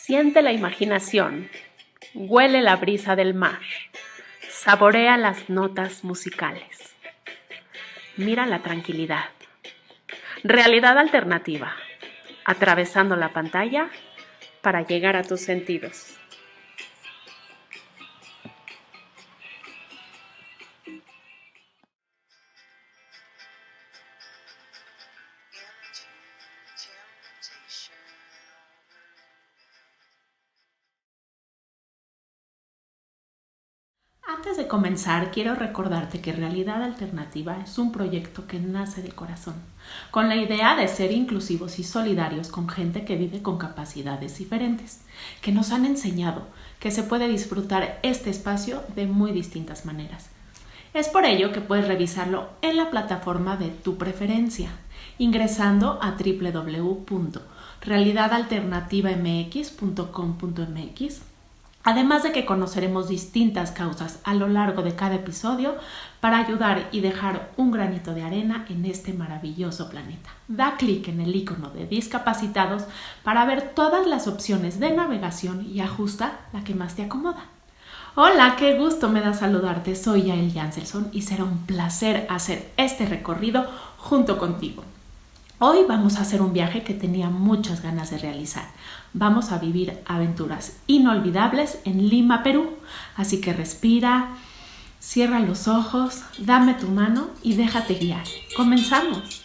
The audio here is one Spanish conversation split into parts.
Siente la imaginación, huele la brisa del mar, saborea las notas musicales. Mira la tranquilidad. Realidad alternativa, atravesando la pantalla para llegar a tus sentidos. Antes de comenzar, quiero recordarte que Realidad Alternativa es un proyecto que nace del corazón, con la idea de ser inclusivos y solidarios con gente que vive con capacidades diferentes, que nos han enseñado que se puede disfrutar este espacio de muy distintas maneras. Es por ello que puedes revisarlo en la plataforma de tu preferencia, ingresando a www.realidadalternativamx.com.mx. Además de que conoceremos distintas causas a lo largo de cada episodio para ayudar y dejar un granito de arena en este maravilloso planeta. Da clic en el icono de discapacitados para ver todas las opciones de navegación y ajusta la que más te acomoda. Hola, qué gusto me da saludarte. Soy Yael Janselson y será un placer hacer este recorrido junto contigo. Hoy vamos a hacer un viaje que tenía muchas ganas de realizar. Vamos a vivir aventuras inolvidables en Lima, Perú. Así que respira, cierra los ojos, dame tu mano y déjate guiar. ¡Comenzamos!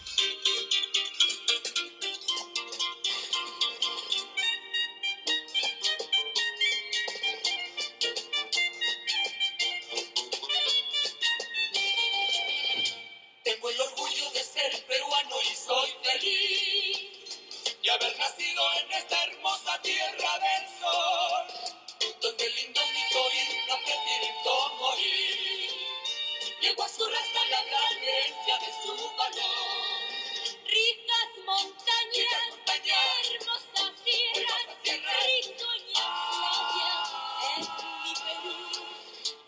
Tengo el orgullo de ser peruano y soy feliz de haber nacido en esta hermosa tierra del sol, donde el indómito Inca prefirió morir. Llegó a su raza la gran herencia de su valor. Ricas montañas, hermosas tierras, risueñas playas, es mi Perú.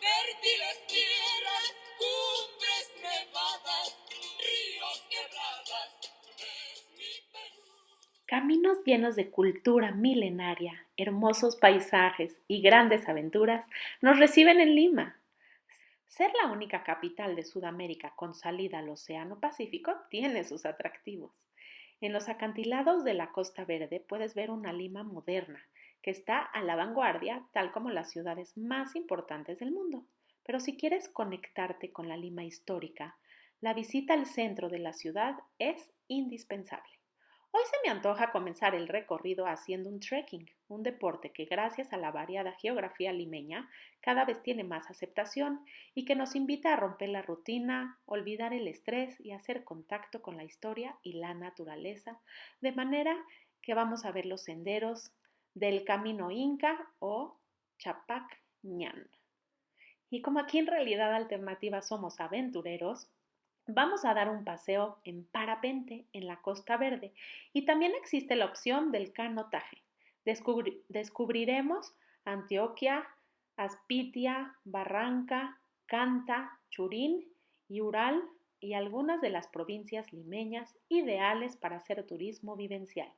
Fértiles tierras, cumbres nevadas, ríos quebradas, es mi Perú. Caminos llenos de cultura milenaria, hermosos paisajes y grandes aventuras nos reciben en Lima. Ser la única capital de Sudamérica con salida al Océano Pacífico tiene sus atractivos. En los acantilados de la Costa Verde puedes ver una Lima moderna, que está a la vanguardia, tal como las ciudades más importantes del mundo. Pero si quieres conectarte con la Lima histórica, la visita al centro de la ciudad es indispensable. Hoy se me antoja comenzar el recorrido haciendo un trekking, un deporte que gracias a la variada geografía limeña cada vez tiene más aceptación y que nos invita a romper la rutina, olvidar el estrés y hacer contacto con la historia y la naturaleza, de manera que vamos a ver los senderos del Camino Inca o Chapac Ñan. Y como aquí en Realidad Alternativa somos aventureros, vamos a dar un paseo en parapente en la Costa Verde y también existe la opción del canotaje. Descubriremos Antioquia, Aspitia, Barranca, Canta, Churín y Ural y algunas de las provincias limeñas ideales para hacer turismo vivencial.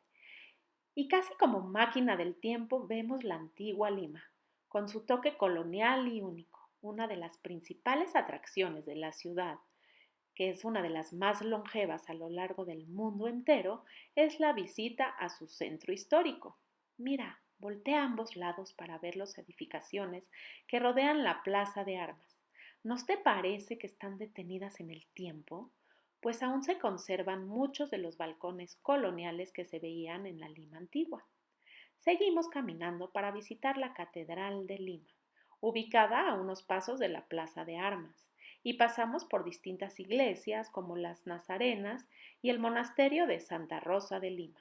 Y casi como máquina del tiempo vemos la antigua Lima, con su toque colonial y único, una de las principales atracciones de la ciudad, que es una de las más longevas a lo largo del mundo entero, es la visita a su centro histórico. Mira, voltea a ambos lados para ver las edificaciones que rodean la Plaza de Armas. ¿No te parece que están detenidas en el tiempo? Pues aún se conservan muchos de los balcones coloniales que se veían en la Lima antigua. Seguimos caminando para visitar la Catedral de Lima, ubicada a unos pasos de la Plaza de Armas, y pasamos por distintas iglesias como las Nazarenas y el monasterio de Santa Rosa de Lima.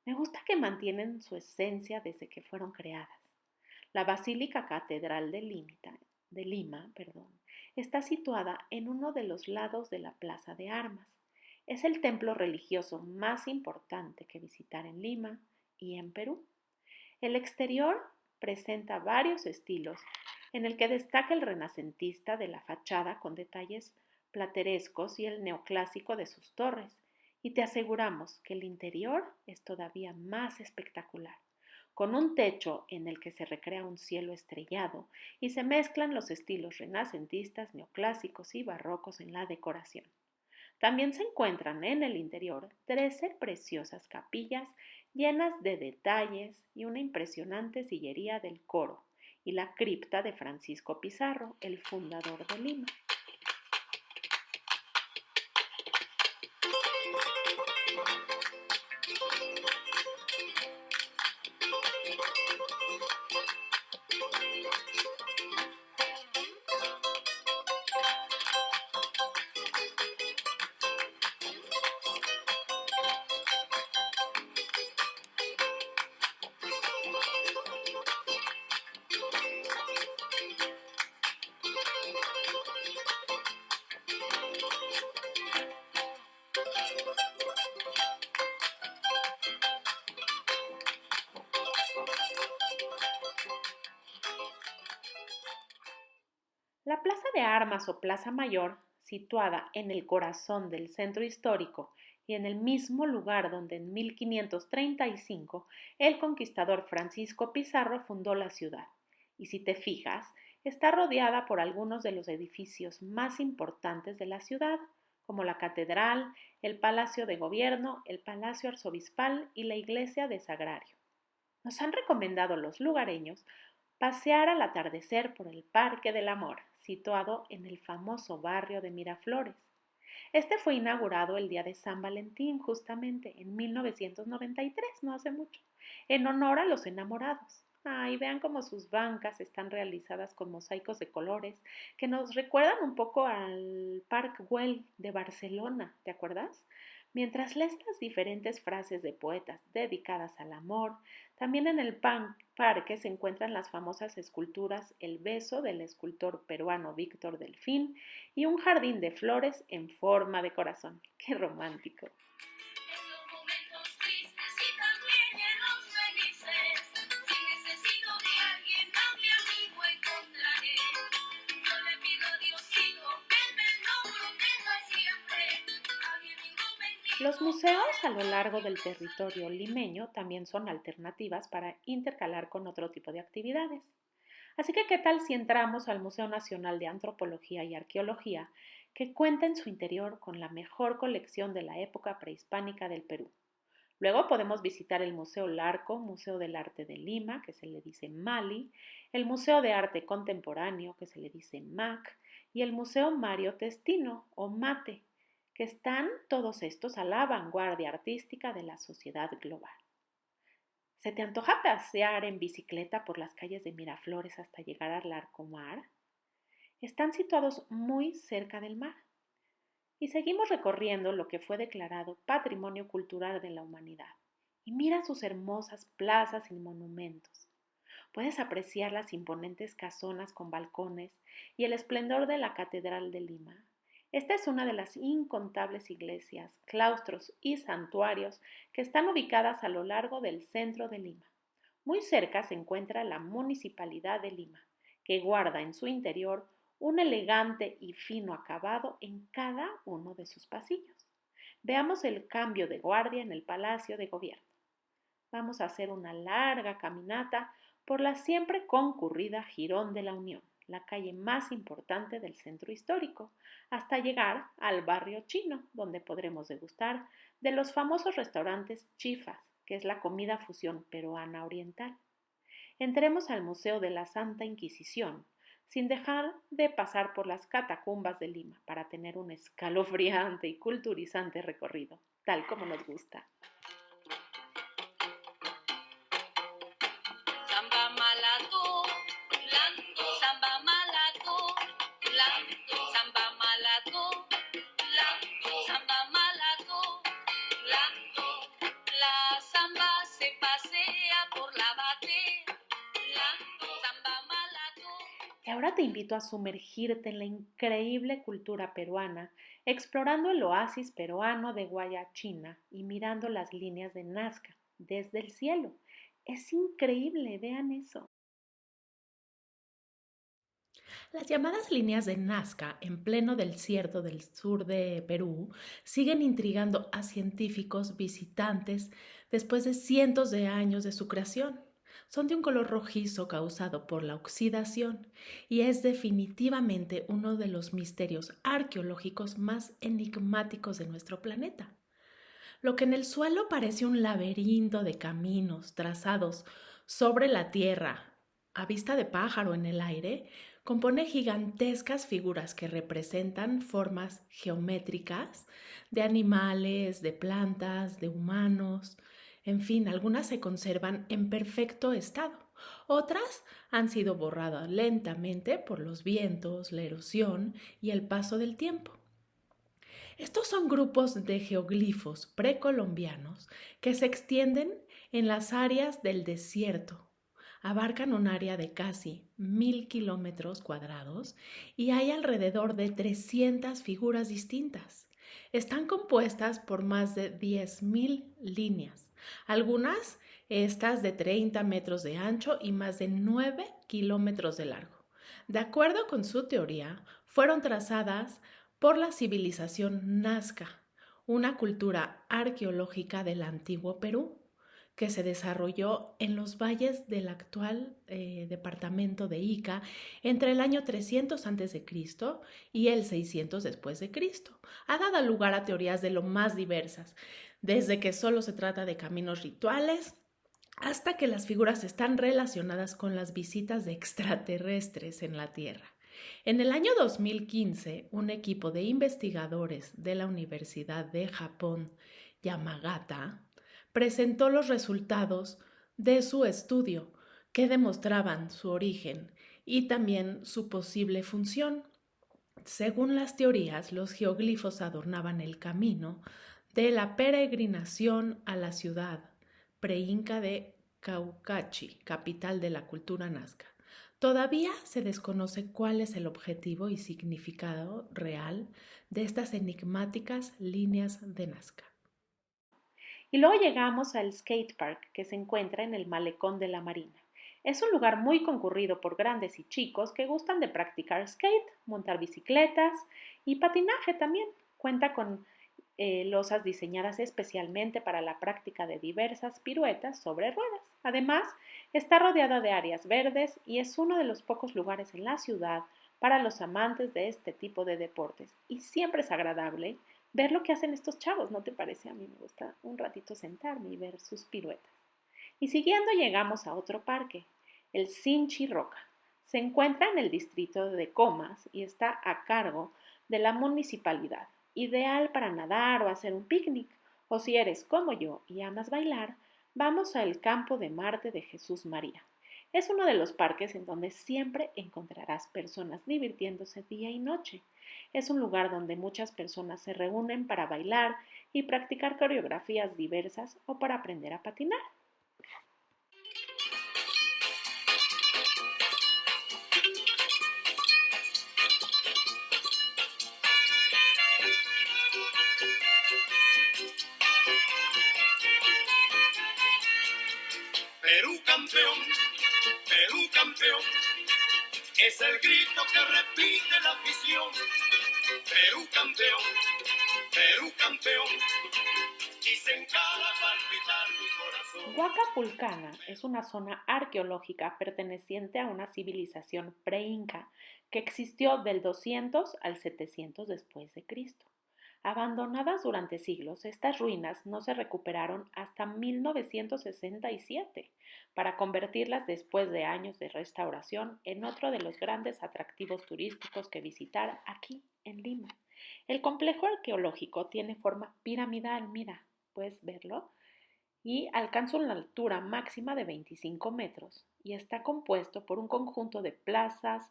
Me gusta que mantienen su esencia desde que fueron creadas. La Basílica Catedral de Lima, está situada en uno de los lados de la Plaza de Armas. Es el templo religioso más importante que visitar en Lima y en Perú. El exterior presenta varios estilos, en el que destaca el renacentista de la fachada con detalles platerescos y el neoclásico de sus torres, y te aseguramos que el interior es todavía más espectacular, con un techo en el que se recrea un cielo estrellado y se mezclan los estilos renacentistas, neoclásicos y barrocos en la decoración. También se encuentran en el interior 13 preciosas capillas llenas de detalles y una impresionante sillería del coro y la cripta de Francisco Pizarro, el fundador de Lima. La Plaza de Armas o Plaza Mayor, situada en el corazón del centro histórico y en el mismo lugar donde en 1535 el conquistador Francisco Pizarro fundó la ciudad, y si te fijas, está rodeada por algunos de los edificios más importantes de la ciudad, como la Catedral, el Palacio de Gobierno, el Palacio Arzobispal y la Iglesia de Sagrario. Nos han recomendado los lugareños pasear al atardecer por el Parque del Amor, situado en el famoso barrio de Miraflores. Este fue inaugurado el día de San Valentín, justamente en 1993, no hace mucho, en honor a los enamorados. Y vean cómo sus bancas están realizadas con mosaicos de colores que nos recuerdan un poco al Parc Güell de Barcelona, ¿te acuerdas? Mientras lees las diferentes frases de poetas dedicadas al amor, también en el parque se encuentran las famosas esculturas El beso del escultor peruano Víctor Delfín y un jardín de flores en forma de corazón. ¡Qué romántico! Los museos a lo largo del territorio limeño también son alternativas para intercalar con otro tipo de actividades. Así que, ¿qué tal si entramos al Museo Nacional de Antropología y Arqueología, que cuenta en su interior con la mejor colección de la época prehispánica del Perú? Luego podemos visitar el Museo Larco, Museo del Arte de Lima, que se le dice MALI, el Museo de Arte Contemporáneo, que se le dice MAC, y el Museo Mario Testino, o MATE, que están todos estos a la vanguardia artística de la sociedad global. ¿Se te antoja pasear en bicicleta por las calles de Miraflores hasta llegar al Larcomar? Están situados muy cerca del mar. Y seguimos recorriendo lo que fue declarado Patrimonio Cultural de la Humanidad. Y mira sus hermosas plazas y monumentos. Puedes apreciar las imponentes casonas con balcones y el esplendor de la Catedral de Lima. Esta es una de las incontables iglesias, claustros y santuarios que están ubicadas a lo largo del centro de Lima. Muy cerca se encuentra la Municipalidad de Lima, que guarda en su interior un elegante y fino acabado en cada uno de sus pasillos. Veamos el cambio de guardia en el Palacio de Gobierno. Vamos a hacer una larga caminata por la siempre concurrida Jirón de la Unión, la calle más importante del centro histórico, hasta llegar al barrio chino, donde podremos degustar de los famosos restaurantes chifas, que es la comida fusión peruana oriental. Entremos al Museo de la Santa Inquisición, sin dejar de pasar por las catacumbas de Lima para tener un escalofriante y culturizante recorrido, tal como nos gusta. Y ahora te invito a sumergirte en la increíble cultura peruana, explorando el oasis peruano de Guayachina y mirando las líneas de Nazca desde el cielo. Es increíble, vean eso. Las llamadas líneas de Nazca en pleno desierto del sur de Perú siguen intrigando a científicos visitantes después de cientos de años de su creación. son de un color rojizo causado por la oxidación y es definitivamente uno de los misterios arqueológicos más enigmáticos de nuestro planeta. Lo que en el suelo parece un laberinto de caminos trazados sobre la tierra, a vista de pájaro en el aire, compone gigantescas figuras que representan formas geométricas de animales, de plantas, de humanos. En fin, algunas se conservan en perfecto estado. Otras han sido borradas lentamente por los vientos, la erosión y el paso del tiempo. Estos son grupos de geoglifos precolombianos que se extienden en las áreas del desierto. Abarcan un área de casi 1,000 kilómetros cuadrados y hay alrededor de 300 figuras distintas. Están compuestas por más de 10,000 líneas, algunas estas de 30 metros de ancho y más de 9 kilómetros de largo. De acuerdo con su teoría, fueron trazadas por la civilización Nazca, una cultura arqueológica del antiguo Perú que se desarrolló en los valles del actual departamento de Ica entre el año 300 a.C. y el 600 después de Cristo. Ha dado lugar a teorías de lo más diversas, desde que solo se trata de caminos rituales hasta que las figuras están relacionadas con las visitas de extraterrestres en la Tierra. En el año 2015, un equipo de investigadores de la Universidad de Japón, Yamagata, presentó los resultados de su estudio que demostraban su origen y también su posible función. Según las teorías, los geoglifos adornaban el camino de la peregrinación a la ciudad preinca de Caucachi, capital de la cultura nazca. Todavía se desconoce cuál es el objetivo y significado real de estas enigmáticas líneas de Nazca. Y luego llegamos al skate park que se encuentra en el malecón de la Marina. Es un lugar muy concurrido por grandes y chicos que gustan de practicar skate, montar bicicletas y patinaje también. Cuenta con losas diseñadas especialmente para la práctica de diversas piruetas sobre ruedas. Además, está rodeada de áreas verdes y es uno de los pocos lugares en la ciudad para los amantes de este tipo de deportes. Y siempre es agradable ver lo que hacen estos chavos, ¿no te parece? A mí me gusta un ratito sentarme y ver sus piruetas. Y siguiendo llegamos a otro parque, el Sinchi Roca. Se encuentra en el distrito de Comas y está a cargo de la municipalidad, ideal para nadar o hacer un picnic. O si eres como yo y amas bailar, vamos al campo de Marte de Jesús María. Es uno de los parques en donde siempre encontrarás personas divirtiéndose día y noche. Es un lugar donde muchas personas se reúnen para bailar y practicar coreografías diversas o para aprender a patinar. Perú campeón, Perú campeón, es el grito que repite la afición. Perú campeón, Perú campeón, dicen cada palpitar mi corazón. Huacapulcana es una zona arqueológica perteneciente a una civilización pre-inca que existió del 200 al 700 después de Cristo. Abandonadas durante siglos, estas ruinas no se recuperaron hasta 1967 para convertirlas después de años de restauración en otro de los grandes atractivos turísticos que visitar aquí en Lima. El complejo arqueológico tiene forma piramidal, mira, puedes verlo, y alcanza una altura máxima de 25 metros y está compuesto por un conjunto de plazas,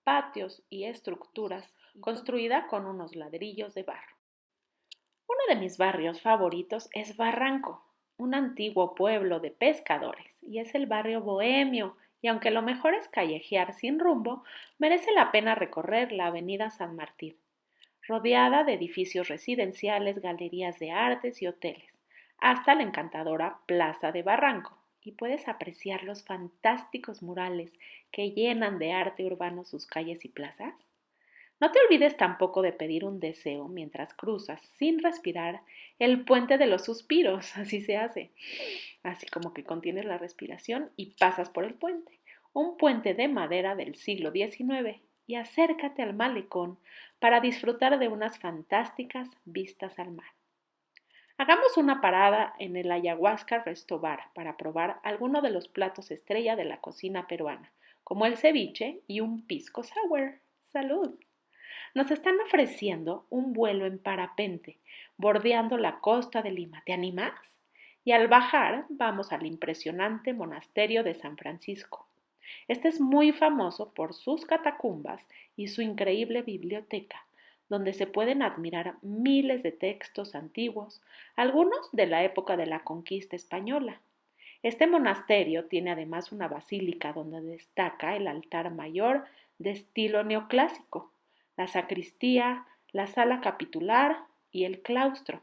patios y estructuras construida con unos ladrillos de barro. Uno de mis barrios favoritos es Barranco, un antiguo pueblo de pescadores, y es el barrio bohemio, y aunque lo mejor es callejear sin rumbo, merece la pena recorrer la avenida San Martín, rodeada de edificios residenciales, galerías de artes y hoteles, hasta la encantadora Plaza de Barranco, y puedes apreciar los fantásticos murales que llenan de arte urbano sus calles y plazas. No te olvides tampoco de pedir un deseo mientras cruzas, sin respirar, el puente de los suspiros, así se hace. Así como que contienes la respiración y pasas por el puente. Un puente de madera del siglo XIX y acércate al malecón para disfrutar de unas fantásticas vistas al mar. Hagamos una parada en el Ayahuasca Resto Bar para probar alguno de los platos estrella de la cocina peruana, como el ceviche y un pisco sour. ¡Salud! Nos están ofreciendo un vuelo en parapente, bordeando la costa de Lima. ¿Te animas? Y al bajar vamos al impresionante monasterio de San Francisco. Este es muy famoso por sus catacumbas y su increíble biblioteca, donde se pueden admirar miles de textos antiguos, algunos de la época de la conquista española. Este monasterio tiene además una basílica donde destaca el altar mayor de estilo neoclásico, la sacristía, la sala capitular y el claustro.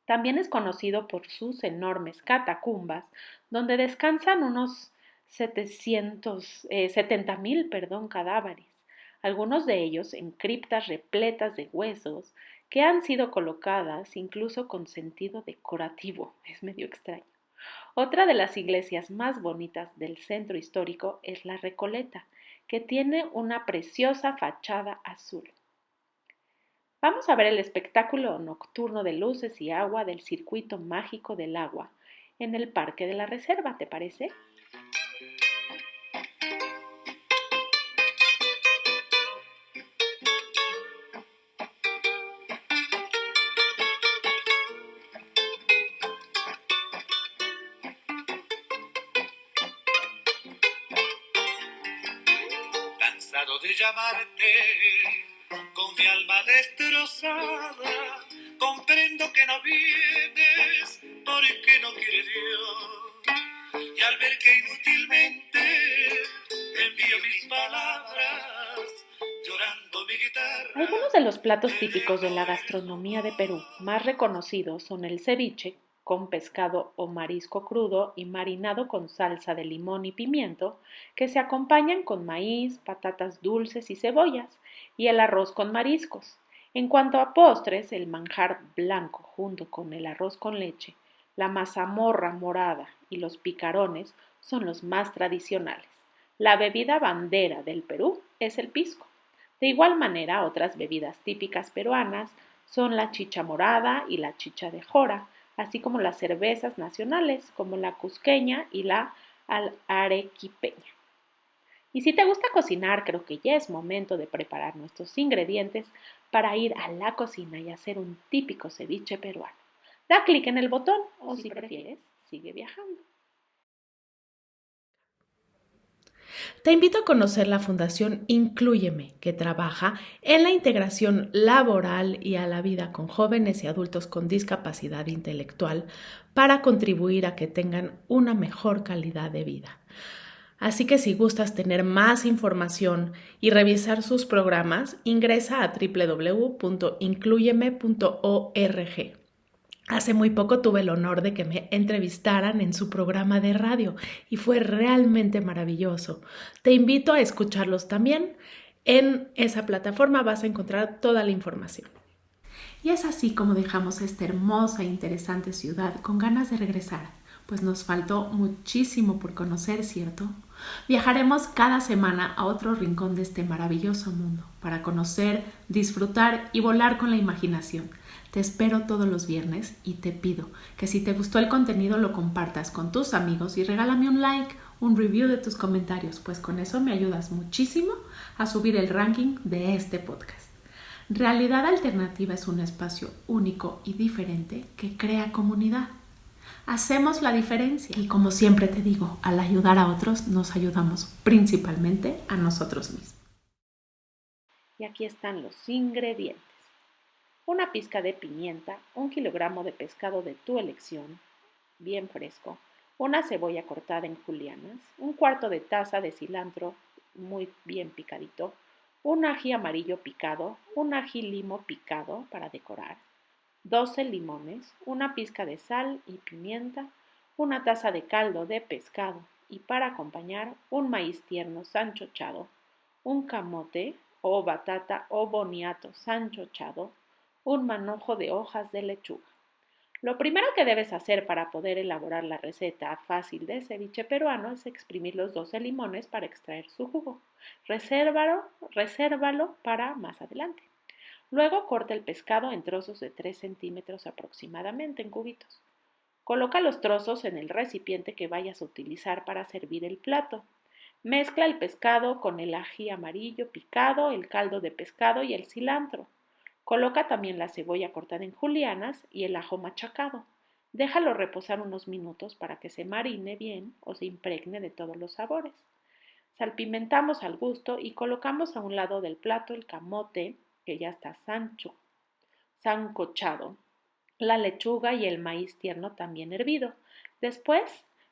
También es conocido por sus enormes catacumbas, donde descansan unos 70.000 cadáveres, algunos de ellos en criptas repletas de huesos que han sido colocadas incluso con sentido decorativo. Es medio extraño. Otra de las iglesias más bonitas del centro histórico es la Recoleta, que tiene una preciosa fachada azul. Vamos a ver el espectáculo nocturno de luces y agua del circuito mágico del agua en el Parque de la Reserva, ¿te parece? Cansado de llamarte con mi alma destrozada, comprendo que no vienes porque no quiere Dios. Y al ver que inútilmente envío mis palabras, llorando mi guitarra. Algunos de los platos típicos de la gastronomía de Perú más reconocidos son el ceviche, con pescado o marisco crudo y marinado con salsa de limón y pimiento, que se acompañan con maíz, patatas dulces y cebollas, y el arroz con mariscos. En cuanto a postres, el manjar blanco junto con el arroz con leche, la mazamorra morada y los picarones son los más tradicionales. La bebida bandera del Perú es el pisco. De igual manera, otras bebidas típicas peruanas son la chicha morada y la chicha de jora, así como las cervezas nacionales como la cusqueña y la arequipeña. Y si te gusta cocinar, creo que ya es momento de preparar nuestros ingredientes para ir a la cocina y hacer un típico ceviche peruano. Da clic en el botón o si prefieres, sigue viajando. Te invito a conocer la Fundación Inclúyeme, que trabaja en la integración laboral y a la vida con jóvenes y adultos con discapacidad intelectual para contribuir a que tengan una mejor calidad de vida. Así que si gustas tener más información y revisar sus programas, ingresa a www.incluyeme.org. Hace muy poco tuve el honor de que me entrevistaran en su programa de radio y fue realmente maravilloso. Te invito a escucharlos también. En esa plataforma vas a encontrar toda la información. Y es así como dejamos esta hermosa e interesante ciudad con ganas de regresar, pues nos faltó muchísimo por conocer, ¿cierto? Viajaremos cada semana a otro rincón de este maravilloso mundo para conocer, disfrutar y volar con la imaginación. Te espero todos los viernes y te pido que si te gustó el contenido lo compartas con tus amigos y regálame un like, un review de tus comentarios, pues con eso me ayudas muchísimo a subir el ranking de este podcast. Realidad Alternativa es un espacio único y diferente que crea comunidad. Hacemos la diferencia y como siempre te digo, al ayudar a otros nos ayudamos principalmente a nosotros mismos. Y aquí están los ingredientes. Una pizca de pimienta, 1 kilogramo de pescado de tu elección, bien fresco, una cebolla cortada en julianas, 1/4 de taza de cilantro muy bien picadito, un ají amarillo picado, un ají limo picado para decorar, 12 limones, una pizca de sal y pimienta, una taza de caldo de pescado y para acompañar un maíz tierno sancochado, un camote, o batata o boniato sancochado, un manojo de hojas de lechuga. Lo primero que debes hacer para poder elaborar la receta fácil de ceviche peruano es exprimir los 12 limones para extraer su jugo. Resérvalo para más adelante. Luego corta el pescado en trozos de 3 centímetros aproximadamente en cubitos. Coloca los trozos en el recipiente que vayas a utilizar para servir el plato. Mezcla el pescado con el ají amarillo picado, el caldo de pescado y el cilantro. Coloca también la cebolla cortada en julianas y el ajo machacado. Déjalo reposar unos minutos para que se marine bien o se impregne de todos los sabores. Salpimentamos al gusto y colocamos a un lado del plato el camote, que ya está sancochado, la lechuga y el maíz tierno también hervido. Después,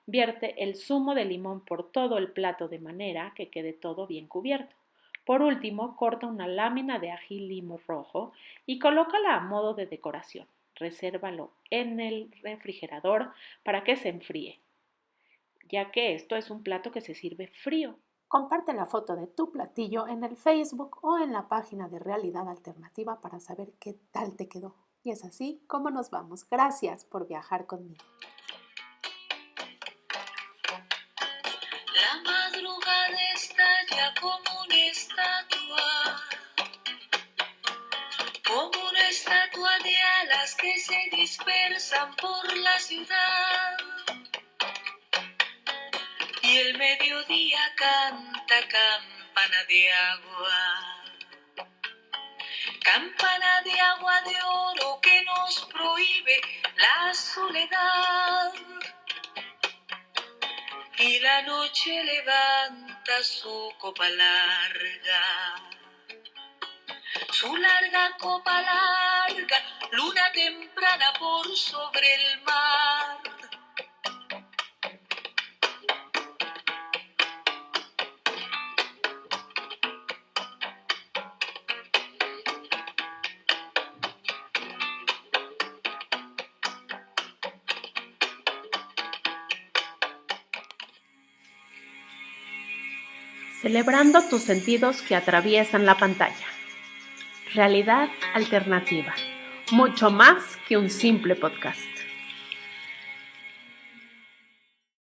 vierte el zumo de limón por todo el plato de manera que quede todo bien cubierto. Por último, corta una lámina de ají limo rojo y colócala a modo de decoración. Resérvalo en el refrigerador para que se enfríe, ya que esto es un plato que se sirve frío. Comparte la foto de tu platillo en el Facebook o en la página de Realidad Alternativa para saber qué tal te quedó. Y es así como nos vamos. Gracias por viajar conmigo. La madrugada estalla como una estatua de alas que se dispersan por la ciudad. Y el mediodía canta campana de agua de oro que nos prohíbe la soledad. Y la noche levanta su copa larga, su larga copa larga, luna temprana por sobre el mar. Celebrando tus sentidos que atraviesan la pantalla. Realidad Alternativa. Mucho más que un simple podcast.